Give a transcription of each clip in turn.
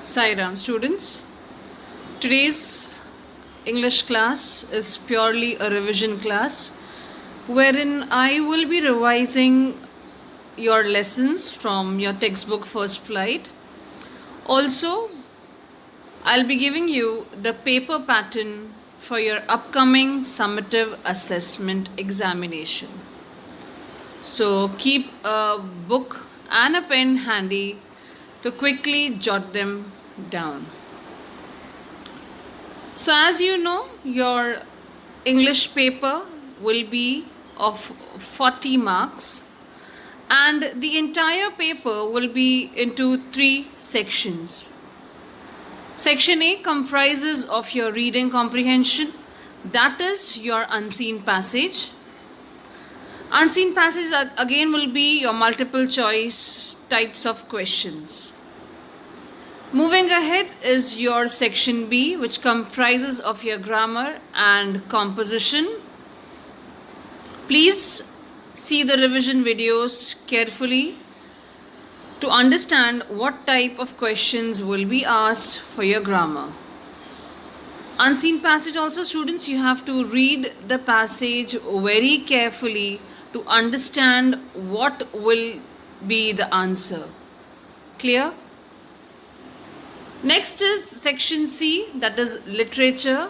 Sai Ram students. Today's English class is purely a revision class wherein I will be revising your lessons from your textbook First Flight. Also, I'll be giving you the paper pattern for your upcoming summative assessment examination. So keep a book and a pen handy to quickly jot them down. So, as you know, your English paper will be of 40 marks, and the entire paper will be into three sections. Section A comprises of your reading comprehension, that is your unseen passage. Unseen passage again will be your multiple choice types of questions. Moving ahead is your section B, which comprises of your grammar and composition. Please see the revision videos carefully to understand what type of questions will be asked for your grammar. Unseen passage also, students, you have to read the passage very carefully to understand what will be the answer. Clear? Next is section C, that is literature,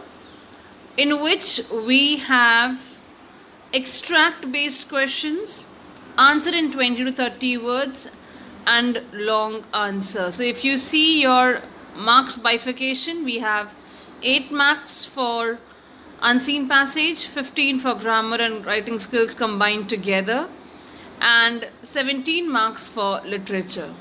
in which we have extract based questions, answer in 20 to 30 words, and long answer. So if you see your marks bifurcation, we have 8 marks for unseen passage, 15 for grammar and writing skills combined together, and 17 marks for literature.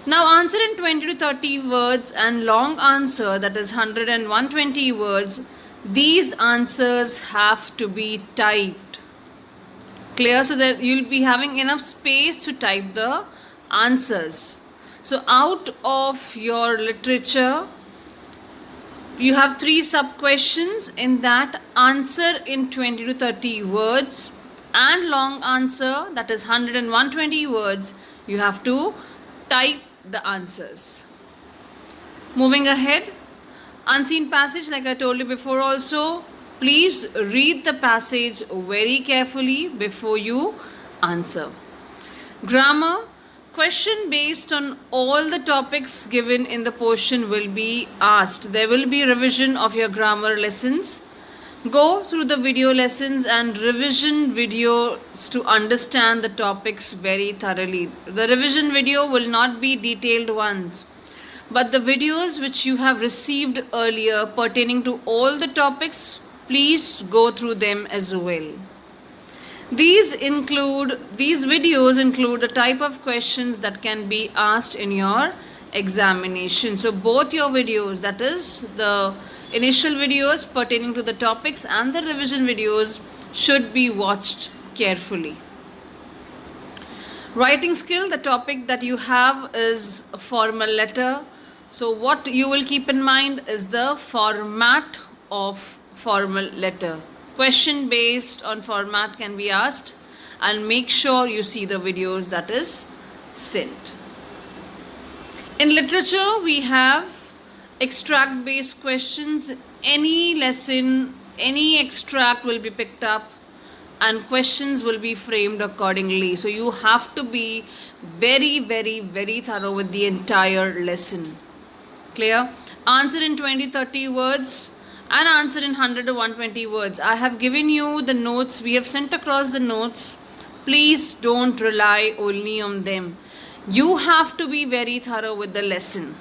Now answer in 20 to 30 words and long answer, that is 100 and 120 words, these answers have to be typed. Clear? So that you'll be having enough space to type the answers. So out of your literature, you have 3 sub questions. In that, answer in 20 to 30 words and long answer, that is 100 and 120 words, you have to type the answers. Moving ahead, unseen passage, like I told you before also, please read the passage very carefully before you answer. Grammar, question based on all the topics given in the portion will be asked. There will be revision of your grammar lessons. Go through the video lessons and revision videos to understand the topics very thoroughly. The revision video will not be detailed ones, but the videos which you have received earlier pertaining to all the topics, please go through them as well. These videos include the type of questions that can be asked in your examination. So both your videos, that is the initial videos pertaining to the topics and the revision videos, should be watched carefully. Writing skill, the topic that you have is a formal letter. So what you will keep in mind is the format of formal letter. Question based on format can be asked, and make sure you see the videos that is sent. In literature, we have extract based questions. Any lesson, any extract will be picked up and questions will be framed accordingly. So you have to be very, very, very thorough with the entire lesson. Clear? Answer in 20-30 words and answer in 100 to 120 words. I have given you the notes. We have sent across the notes. Please don't rely only on them. You have to be very thorough with the lesson.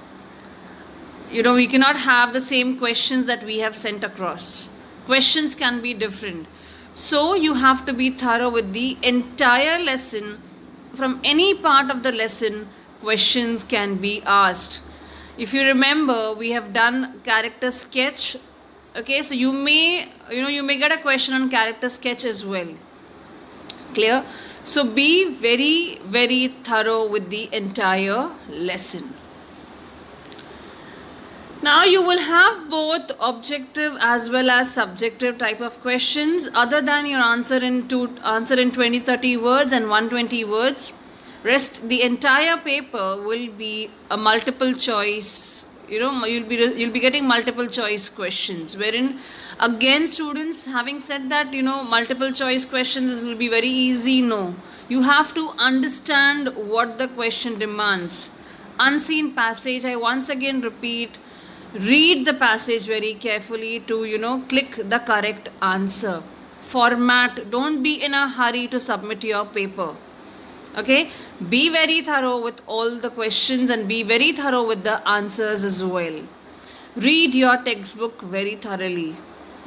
We cannot have the same questions that we have sent across. Questions can be different. So you have to be thorough with the entire lesson. From any part of the lesson, questions can be asked. If you remember, we have done character sketch. Okay, so you may get a question on character sketch as well. Clear? So be very, very thorough with the entire lesson. Now you will have both objective as well as subjective type of questions. Other than your answer in 20-30 words and 120 words, Rest the entire paper will be a multiple choice. You'll be getting multiple choice questions, wherein again students, having said that multiple choice questions will be very easy. No, you have to understand what the question demands. Unseen passage, I once again repeat, read the passage very carefully to click the correct answer. Format, don't be in a hurry to submit your paper. Okay, be very thorough with all the questions and be very thorough with the answers as well. Read your textbook very thoroughly.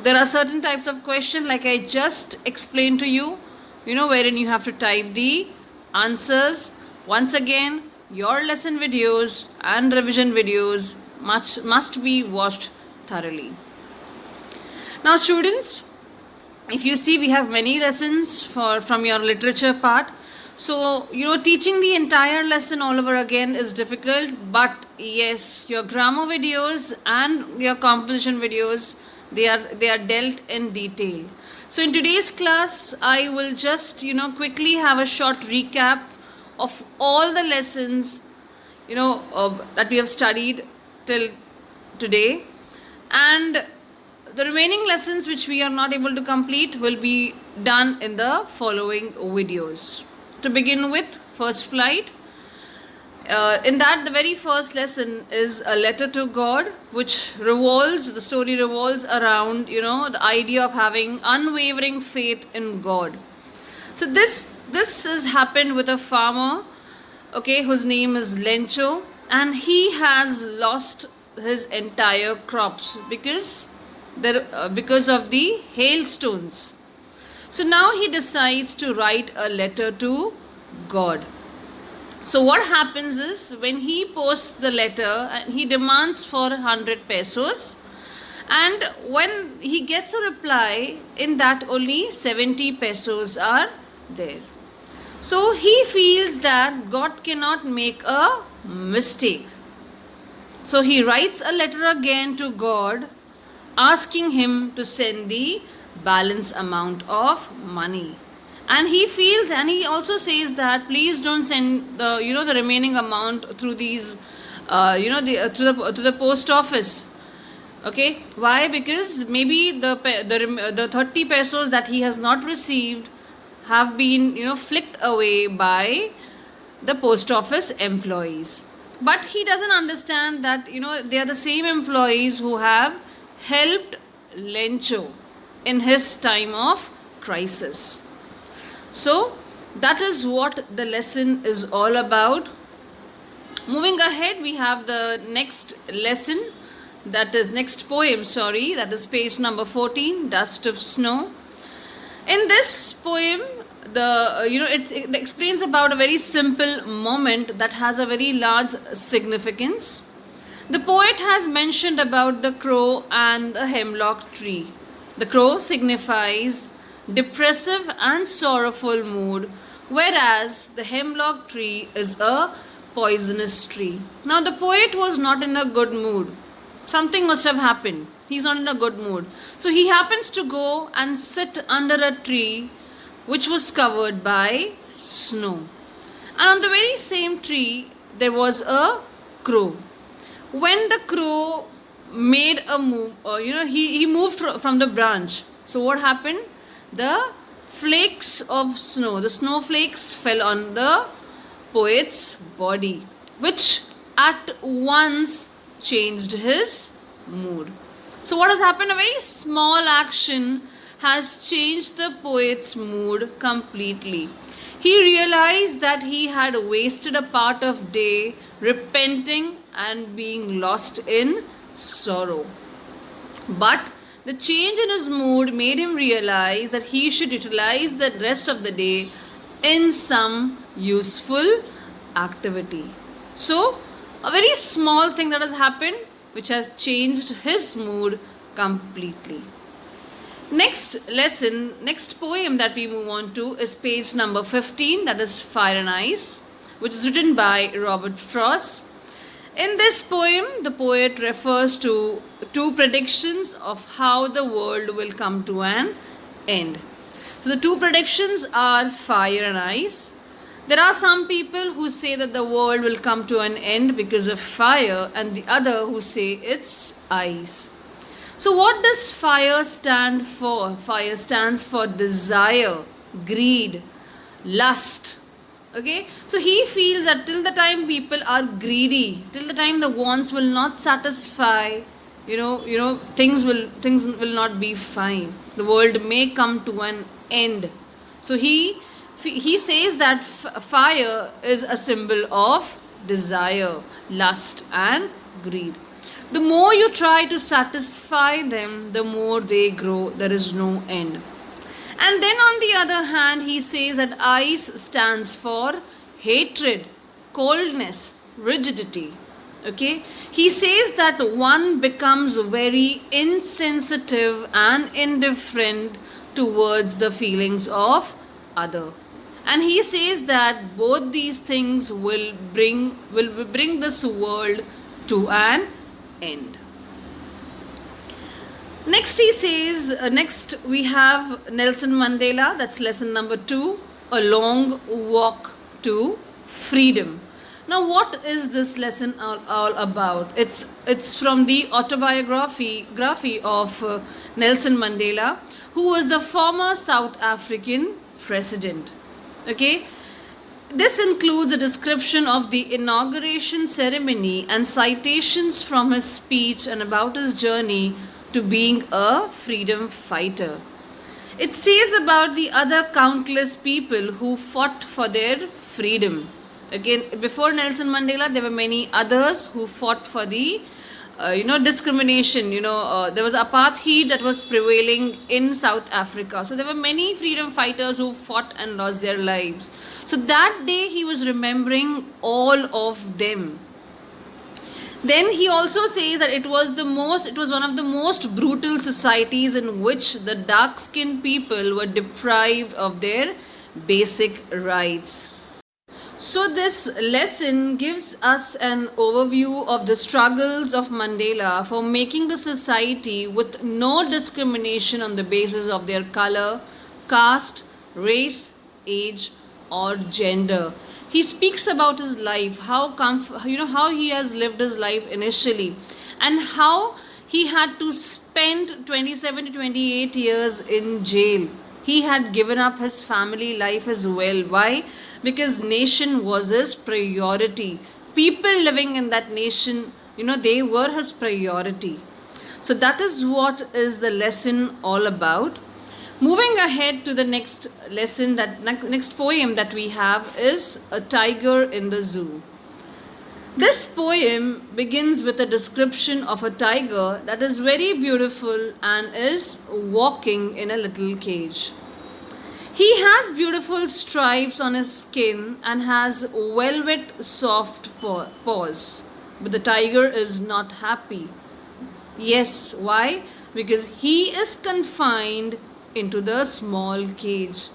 There are certain types of questions, like I just explained to you, wherein you have to type the answers. Once again, your lesson videos and revision videos must be watched thoroughly. Now students, if you see, we have many lessons from your literature part. So teaching the entire lesson all over again is difficult, but yes, your grammar videos and your composition videos, they are dealt in detail. So in today's class, I will just quickly have a short recap of all the lessons that we have studied till today, and the remaining lessons which we are not able to complete will be done in the following videos. To begin with, first flight. In that, the very first lesson is a letter to God, which the story revolves around the idea of having unwavering faith in God. So this has happened with a farmer, okay, whose name is Lencho, and he has lost his entire crops because of the hailstones. So now he decides to write a letter to God. So what happens is, when he posts the letter, he demands for 100 pesos, and when he gets a reply, in that only 70 pesos are there. So he feels that God cannot make a mistake. So he writes a letter again to God, asking him to send the balance amount of money. And he also says that please don't send the remaining amount through these to the post office. Okay, why? Because maybe the 30 pesos that he has not received have been flicked away by the post office employees. But he doesn't understand that they are the same employees who have helped Lencho in his time of crisis. So that is what the lesson is all about. Moving ahead, we have the next lesson, that is page number 14, Dust of Snow. In this poem, it explains about a very simple moment that has a very large significance. The poet has mentioned about the crow and the hemlock tree. The crow signifies depressive and sorrowful mood, whereas the hemlock tree is a poisonous tree. Now the poet was not in a good mood. Something must have happened. He's not in a good mood. So he happens to go and sit under a tree which was covered by snow. And on the very same tree there was a crow. When the crow made a move, he moved from the branch. So what happened? The flakes of snow, the snowflakes fell on the poet's body, which at once changed his mood. So what has happened? A very small action has changed the poet's mood completely. He realized that he had wasted a part of day repenting and being lost in sorrow. But the change in his mood made him realize that he should utilize the rest of the day in some useful activity. So, a very small thing that has happened which has changed his mood completely. Next poem that we move on to is page number 15, that is Fire and Ice, which is written by Robert Frost. In this poem, the poet refers to two predictions of how the world will come to an end. So the two predictions are fire and ice. There are some people who say that the world will come to an end because of fire, and the other who say it's ice. So, what does fire stand for? Fire stands for desire, greed, lust. Okay, so he feels that till the time people are greedy, till the time the wants will not satisfy, things will not be fine. The world may come to an end. So he says that fire is a symbol of desire, lust, and greed. The more you try to satisfy them, the more they grow. There is no end. And then on the other hand, he says that ice stands for hatred, coldness, rigidity. Okay? He says that one becomes very insensitive and indifferent towards the feelings of other. And he says that both these things will bring this world to an end. Next, he says, next we have Nelson Mandela, that's lesson number 2, a long walk to freedom. Now, what is this lesson all about? It's from the autobiography of Nelson Mandela, who was the former South African president. Okay, this includes a description of the inauguration ceremony and citations from his speech and about his journey to being a freedom fighter. It says about the other countless people who fought for their freedom. Again, before Nelson Mandela, there were many others who fought for the discrimination. There was apartheid that was prevailing in South Africa. So there were many freedom fighters who fought and lost their lives. So that day he was remembering all of them. Then he also says that it was one of the most brutal societies in which the dark skinned people were deprived of their basic rights. So, this lesson gives us an overview of the struggles of Mandela for making the society with no discrimination on the basis of their color, caste, race, age, or gender. He speaks about his life, how he has lived his life initially, and how he had to spend 27 to 28 years in jail. He had given up his family life as well. Why? Because nation was his priority. People living in that nation, they were his priority. So that is what is the lesson all about. Moving ahead to the next lesson, that next poem that we have is A Tiger in the Zoo. This poem begins with a description of a tiger that is very beautiful and is walking in a little cage. He has beautiful stripes on his skin and has velvet soft paws. But the tiger is not happy. Yes, why? Because he is confined into the small cage.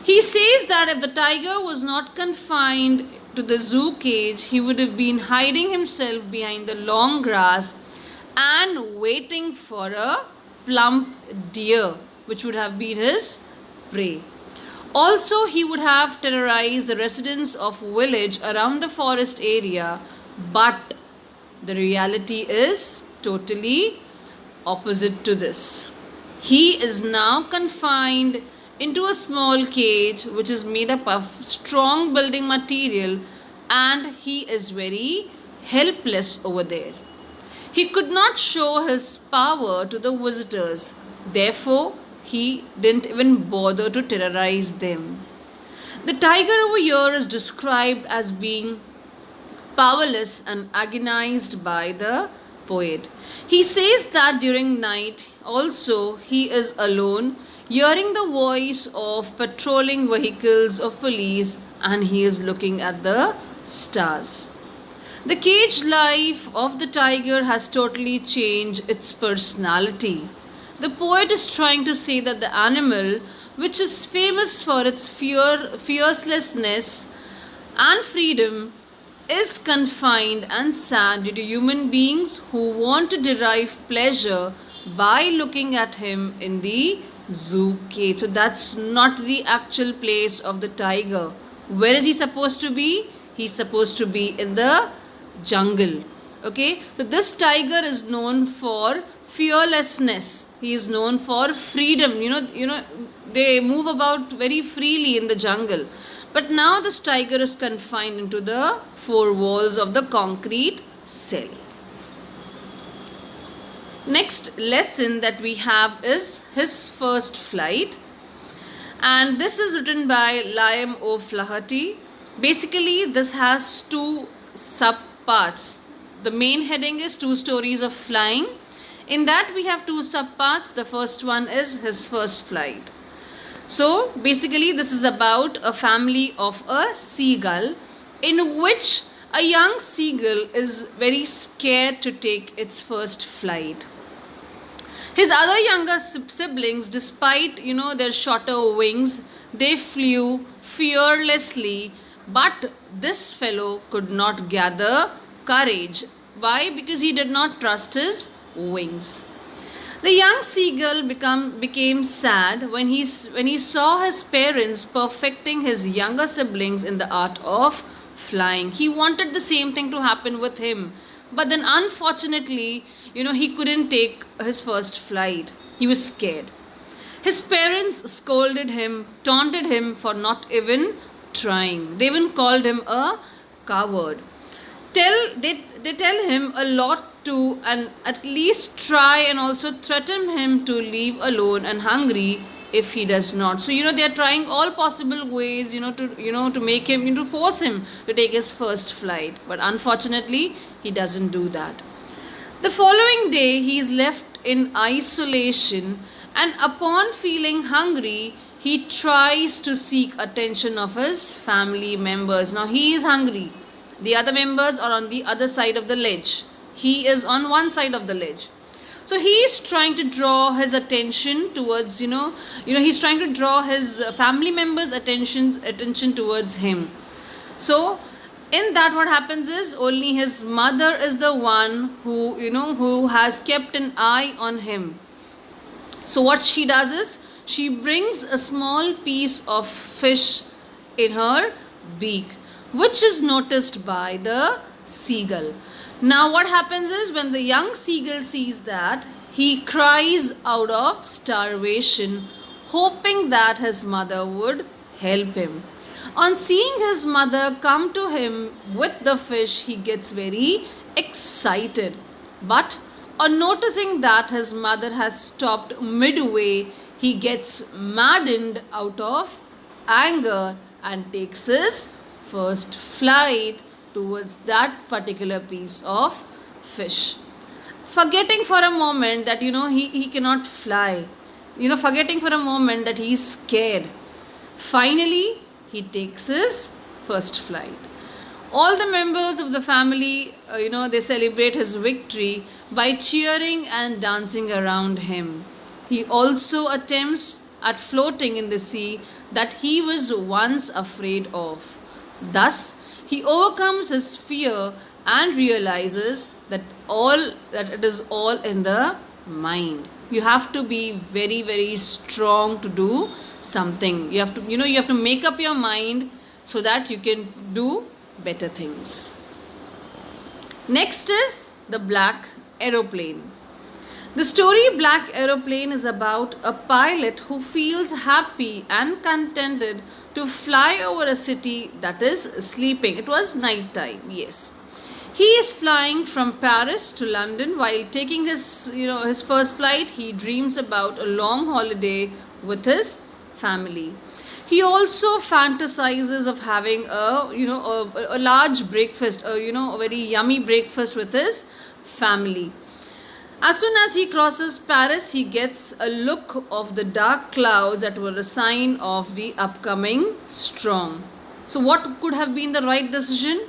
He says that if the tiger was not confined to the zoo cage, he would have been hiding himself behind the long grass and waiting for a plump deer, which would have been his prey. Also, he would have terrorized the residents of village around the forest area, but the reality is totally opposite to this. He is now confined into a small cage which is made up of strong building material, and he is very helpless over there. He could not show his power to the visitors. Therefore, he didn't even bother to terrorize them. The tiger over here is described as being powerless and agonized by the poet. He says that during night also he is alone, hearing the voice of patrolling vehicles of police, and he is looking at the stars. The caged life of the tiger has totally changed its personality. The poet is trying to say that the animal, which is famous for its fiercelessness and freedom, is confined and sad due to human beings who want to derive pleasure by looking at him in the zoo cage. So that's not the actual place of the tiger. Where is he supposed to be? He's supposed to be in the jungle. Okay, so this tiger is known for fearlessness. He is known for freedom. They move about very freely in the jungle. But now this tiger is confined into the four walls of the concrete cell. Next lesson that we have is his first flight, and this is written by Liam O'Flaherty. Basically, this has two subparts. The main heading is 2 stories of flying. In that, we have 2 subparts. The first one is his first flight. So, basically, this is about a family of a seagull, in which a young seagull is very scared to take its first flight. His other younger siblings, despite their shorter wings, they flew fearlessly, but this fellow could not gather courage. Why? Because he did not trust his wings. The young seagull became sad when he saw his parents perfecting his younger siblings in the art of flying. He wanted the same thing to happen with him, but then unfortunately, he couldn't take his first flight. He was scared. His parents scolded him, taunted him for not even trying. They even called him a coward. They tell him a lot to, and at least try, and also threaten him to leave alone and hungry if he does not. So they are trying all possible ways to make him, to force him to take his first flight, but unfortunately he doesn't do that. The following day he is left in isolation, and upon feeling hungry he tries to seek attention of his family members. Now he is hungry. The other members are on the other side of the ledge. He is on one side of the ledge. So he is trying to draw his attention towards, he's trying to draw his family members' attention towards him. So in that, what happens is only his mother is the one who has kept an eye on him. So what she does is she brings a small piece of fish in her beak, which is noticed by the seagull. Now what happens is when the young seagull sees that, he cries out of starvation, hoping that his mother would help him. On seeing his mother come to him with the fish, he gets very excited. But on noticing that his mother has stopped midway, he gets maddened out of anger and takes his first flight towards that particular piece of fish. Forgetting for a moment that he cannot fly. Forgetting for a moment that he is scared. Finally, he takes his first flight. All the members of the family, they celebrate his victory by cheering and dancing around him. He also attempts at floating in the sea that he was once afraid of. Thus, he overcomes his fear and realizes that it is all in the mind. You have to be very, very strong to do something. You have to make up your mind so that you can do better things. Next is the Black Aeroplane. The story Black Aeroplane is about a pilot who feels happy and contented to fly over a city that is sleeping. It was night time, yes. He is flying from Paris to London. While taking his first flight, he dreams about a long holiday with his family. He also fantasizes of having a large breakfast, a very yummy breakfast with his family. As soon as he crosses Paris, he gets a look of the dark clouds that were a sign of the upcoming storm. So what could have been the right decision?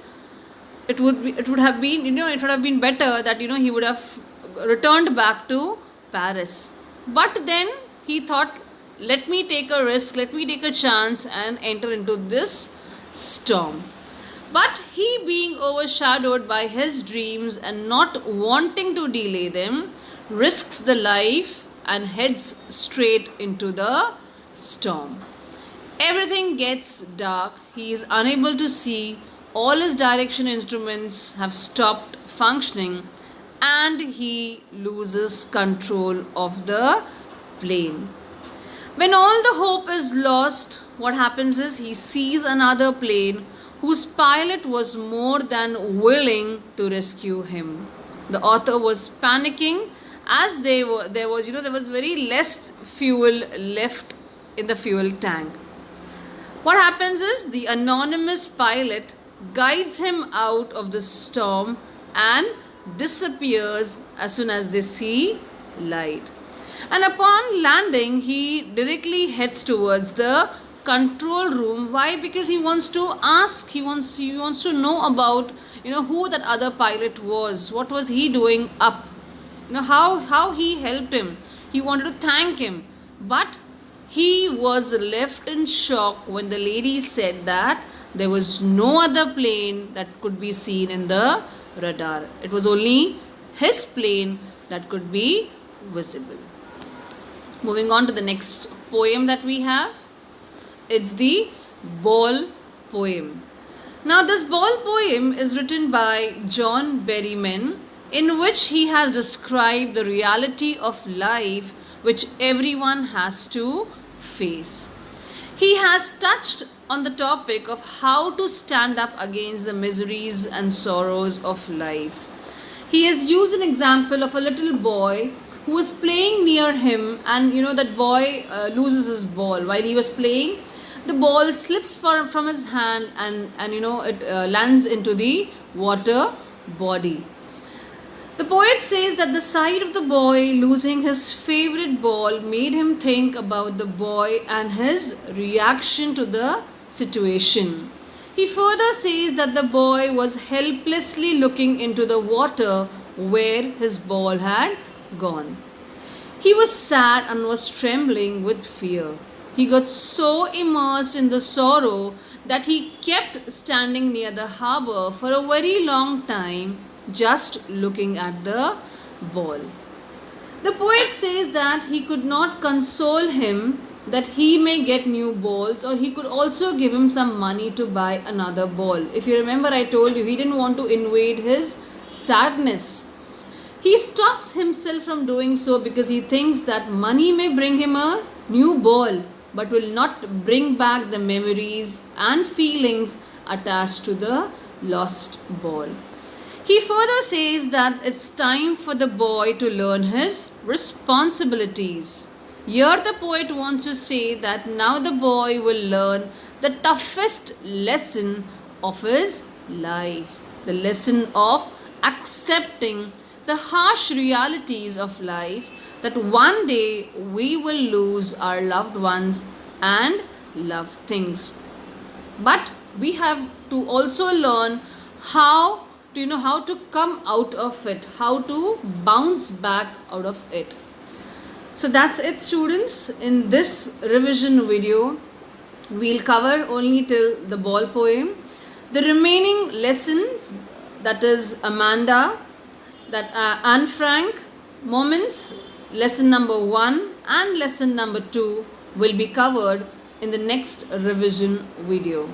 It would have been better that he would have returned back to Paris. But then he thought, let me take a risk, let me take a chance and enter into this storm. But he, being overshadowed by his dreams and not wanting to delay them, risks the life and heads straight into the storm. Everything gets dark. He is unable to see. All his direction instruments have stopped functioning and he loses control of the plane. When all the hope is lost, what happens is he sees another plane whose pilot was more than willing to rescue him. The author was panicking as there was very less fuel left in the fuel tank. What happens is the anonymous pilot guides him out of the storm and disappears as soon as they see light. And upon landing, he directly heads towards the control room. Why? Because he wants to ask, he wants to know about who that other pilot was, what was he doing up, how he helped him. He wanted to thank him, but he was left in shock when the lady said that there was no other plane that could be seen in the radar. It was only his plane that could be visible. Moving on to the next poem that we have. It's the Ball poem. Now, this Ball poem is written by John Berryman, in which he has described the reality of life which everyone has to face. He has touched on the topic of how to stand up against the miseries and sorrows of life. He has used an example of a little boy who was playing near him, and that boy loses his ball. While he was playing, the ball slips from his hand and it lands into the water body. The poet says that the sight of the boy losing his favorite ball made him think about the boy and his reaction to the situation. He further says that the boy was helplessly looking into the water where his ball had gone. He was sad and was trembling with fear. He got so immersed in the sorrow that he kept standing near the harbor for a very long time, just looking at the ball. The poet says that he could not console him that he may get new balls, or he could also give him some money to buy another ball. If you remember, I told you he didn't want to invade his sadness. He stops himself from doing so because he thinks that money may bring him a new ball but will not bring back the memories and feelings attached to the lost ball. He further says that it's time for the boy to learn his responsibilities. Here the poet wants to say that now the boy will learn the toughest lesson of his life, the lesson of accepting the harsh realities of life, that one day we will lose our loved ones and loved things. But we have to also learn how to come out of it, how to bounce back out of it. So that's it, students. In this revision video, we'll cover only till the ball poem. The remaining lessons, that is Amanda, Anne Frank, moments, lesson number 1 and lesson number 2 will be covered in the next revision video.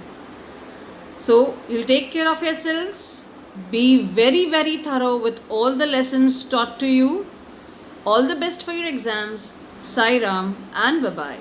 So you'll take care of yourselves. Be very, very thorough with all the lessons taught to you. All the best for your exams. Sai Ram and bye-bye.